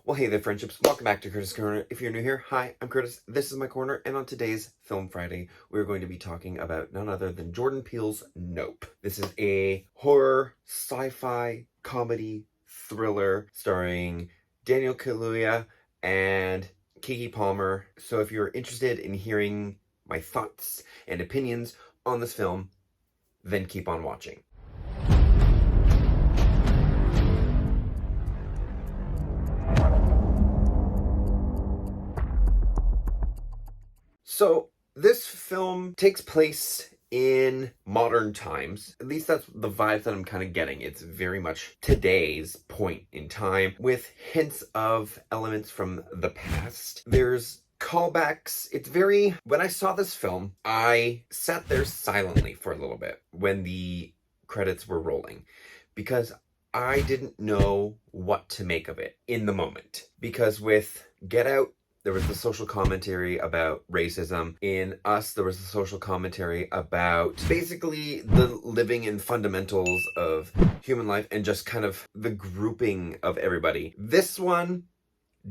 Well, hey there, friendships. Welcome back to Curtis Corner. If you're new here, hi, I'm Curtis. This is my corner, and on today's Film Friday, we're going to be talking about none other than Jordan Peele's Nope. This is a horror, sci-fi, comedy, thriller starring Daniel Kaluuya and Keke Palmer. So if you're interested in hearing my thoughts and opinions on this film, then keep on watching. So, this film takes place in modern times. At least that's the vibe that I'm kind of getting. It's very much today's point in time with hints of elements from the past. There's callbacks. When I saw this film, I sat there silently for a little bit when the credits were rolling because I didn't know what to make of it in the moment. Because with Get Out, there was the social commentary about racism. In Us, there was the social commentary about basically the living and fundamentals of human life and just kind of the grouping of everybody. This one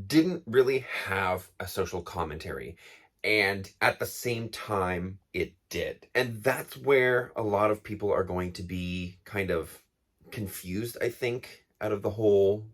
didn't really have a social commentary, and at the same time, it did. And that's where a lot of people are going to be kind of confused, I think, out of the whole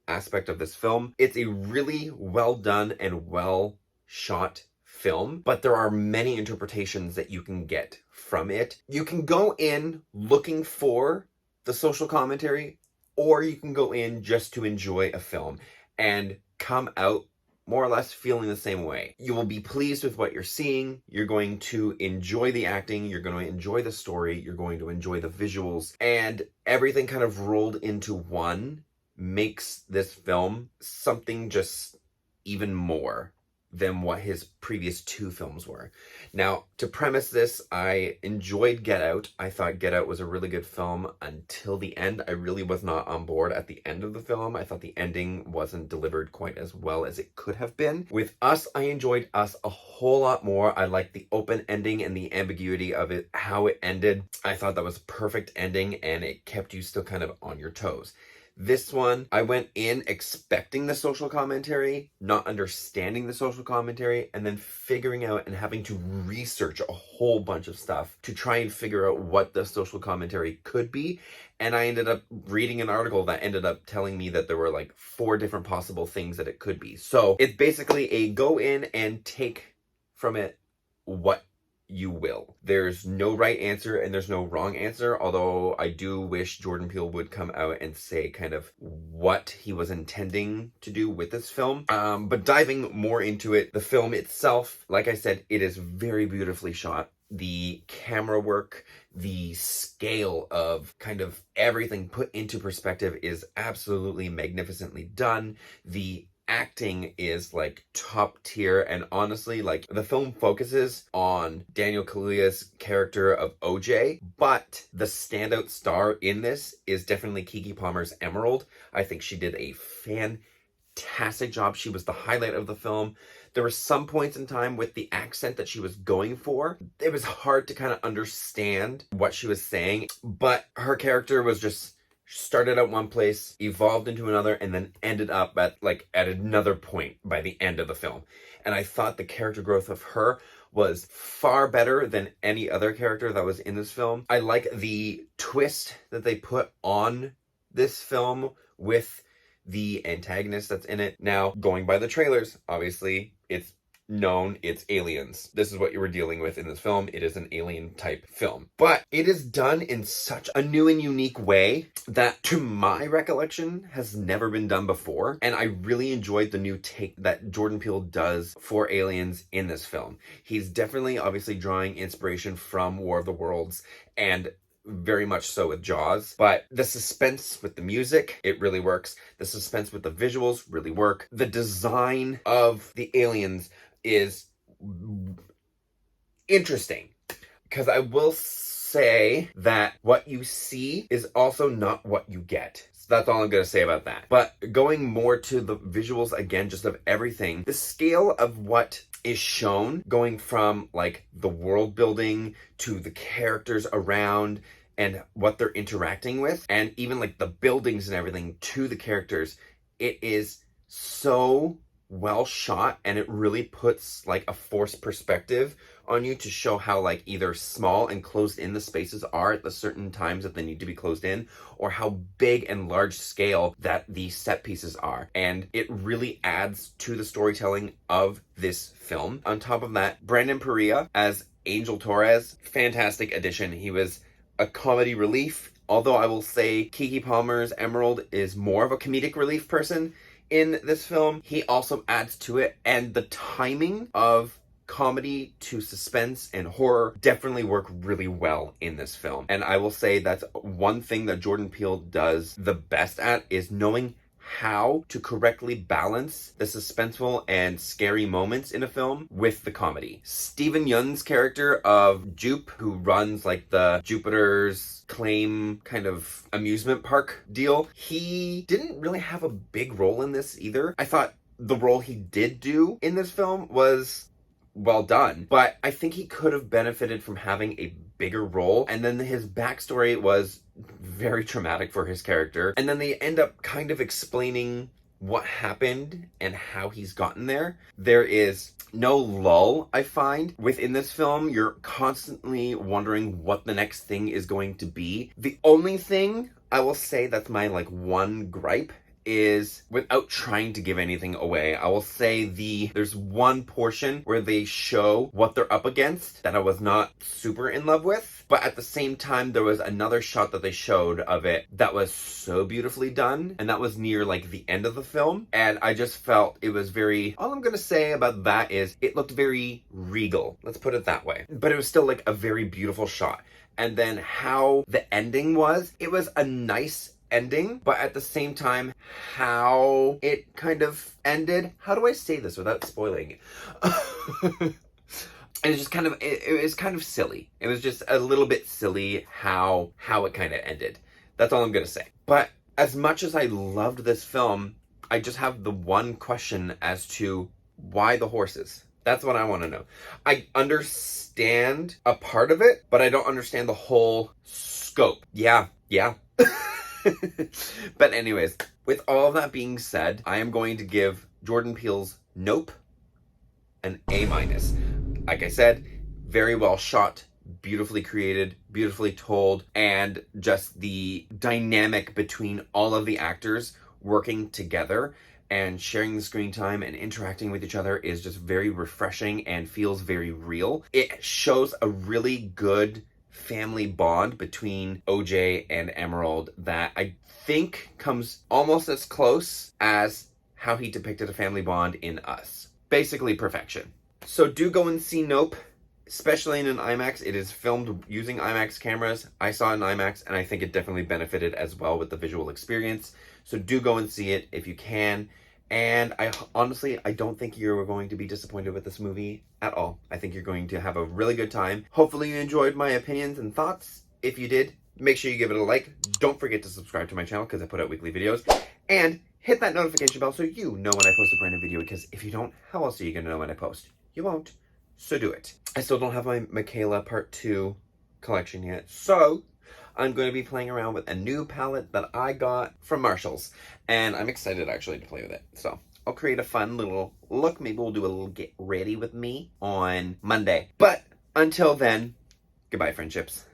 aspect of this film. It's a really well done and well shot film, but there are many interpretations that you can get from it. You can go in looking for the social commentary, or you can go in just to enjoy a film and come out more or less feeling the same way. You will be pleased with what you're seeing. You're going to enjoy the acting. You're going to enjoy the story. You're going to enjoy the visuals, and everything kind of rolled into one makes this film something just even more than what his previous two films were. Now, to premise this, I enjoyed Get Out. I thought Get Out was a really good film until the end. I really was not on board at the end of the film. I thought the ending wasn't delivered quite as well as it could have been. With Us, I enjoyed Us a whole lot more. I liked the open ending and the ambiguity of it, how it ended. I thought that was a perfect ending, and it kept you still kind of on your toes. This one, I went in expecting the social commentary, not understanding the social commentary, and then figuring out and having to research a whole bunch of stuff to try and figure out what the social commentary could be. And I ended up reading an article that ended up telling me that there were like 4 different possible things that it could be. So it's basically a go in and take from it what you will. There's no right answer and there's no wrong answer, although I do wish Jordan Peele would come out and say kind of what he was intending to do with this film. But diving more into it, the film itself, like I said, it is very beautifully shot. The camera work, the scale of kind of everything put into perspective is absolutely magnificently done. The acting is like top tier, and honestly, like, the film focuses on Daniel Kaluuya's character of OJ, but the standout star in this is definitely Keke Palmer's Emerald. I think she did a fantastic job. She was the highlight of the film. There were some points in time with the accent that she was going for. It was hard to kind of understand what she was saying, but her character was just started out one place, evolved into another, and then ended up at another point by the end of the film. And I thought the character growth of her was far better than any other character that was in this film. I like the twist that they put on this film with the antagonist that's in it. Now, going by the trailers, obviously, it's known it's aliens. This is what you were dealing with in this film. It is an alien type film, but it is done in such a new and unique way that, to my recollection, has never been done before. And I really enjoyed the new take that Jordan Peele does for aliens in this film. He's definitely obviously drawing inspiration from War of the Worlds, and very much so with Jaws, but the suspense with the music, it really works. The suspense with the visuals really work. The design of the aliens is interesting, because I will say that what you see is also not what you get. So that's all I'm going to say about that. But going more to the visuals again, just of everything, the scale of what is shown, going from like the world building to the characters around and what they're interacting with, and even like the buildings and everything to the characters, it is so well shot, and it really puts like a forced perspective on you to show how like either small and closed in the spaces are at the certain times that they need to be closed in, or how big and large scale that the set pieces are. And it really adds to the storytelling of this film. On top of that, Brandon Perea as Angel Torres, fantastic addition. He was a comedy relief, although I will say Keke Palmer's Emerald is more of a comedic relief person in this film. He also adds to it, and the timing of comedy to suspense and horror definitely work really well in this film. And I will say that's one thing that Jordan Peele does the best at, is knowing how to correctly balance the suspenseful and scary moments in a film with the comedy. Steven Yeun's character of Jupe, who runs like the Jupiter's Claim kind of amusement park deal, he didn't really have a big role in this either. I thought the role he did do in this film was well done, but I think he could have benefited from having a bigger role. And then his backstory was very traumatic for his character, and then they end up kind of explaining what happened and how he's gotten there. There is no lull, I find, within this film. You're constantly wondering what the next thing is going to be. The only thing I will say that's my like one gripe is, without trying to give anything away, I will say there's one portion where they show what they're up against that I was not super in love with, but at the same time there was another shot that they showed of it that was so beautifully done, and that was near like the end of the film, and I just felt it was very, all I'm gonna say about that is it looked very regal, let's put it that way, but it was still like a very beautiful shot. And then how the ending was, it was a nice ending, but at the same time, how it kind of ended, how do I say this without spoiling it? It was just kind of, it was kind of silly. It was just a little bit silly how it kind of ended. That's all I'm gonna say. But as much as I loved this film, I just have the one question as to why the horses. That's what I want to know. I understand a part of it, but I don't understand the whole scope. Yeah. But anyways, with all of that being said, I am going to give Jordan Peele's Nope an A-. Like I said, very well shot, beautifully created, beautifully told, and just the dynamic between all of the actors working together and sharing the screen time and interacting with each other is just very refreshing and feels very real. It shows a really good family bond between OJ and Emerald that I think comes almost as close as how he depicted a family bond in Us. Basically perfection. So do go and see Nope, especially in an IMAX. It is filmed using IMAX cameras. I saw it in IMAX, and I think it definitely benefited as well with the visual experience. So do go and see it if you can. And I honestly don't think you're going to be disappointed with this movie at all. I think you're going to have a really good time. Hopefully you enjoyed my opinions and thoughts. If you did, make sure you give it a like. Don't forget to subscribe to my channel because I put out weekly videos. And hit that notification bell so you know when I post a brand new video, because if you don't, how else are you going to know when I post? You won't. So do it. I still don't have my Akeelah Part 2 collection yet. So I'm going to be playing around with a new palette that I got from Marshall's, and I'm excited actually to play with it. So I'll create a fun little look. Maybe we'll do a little get ready with me on Monday. But until then, goodbye, friendships.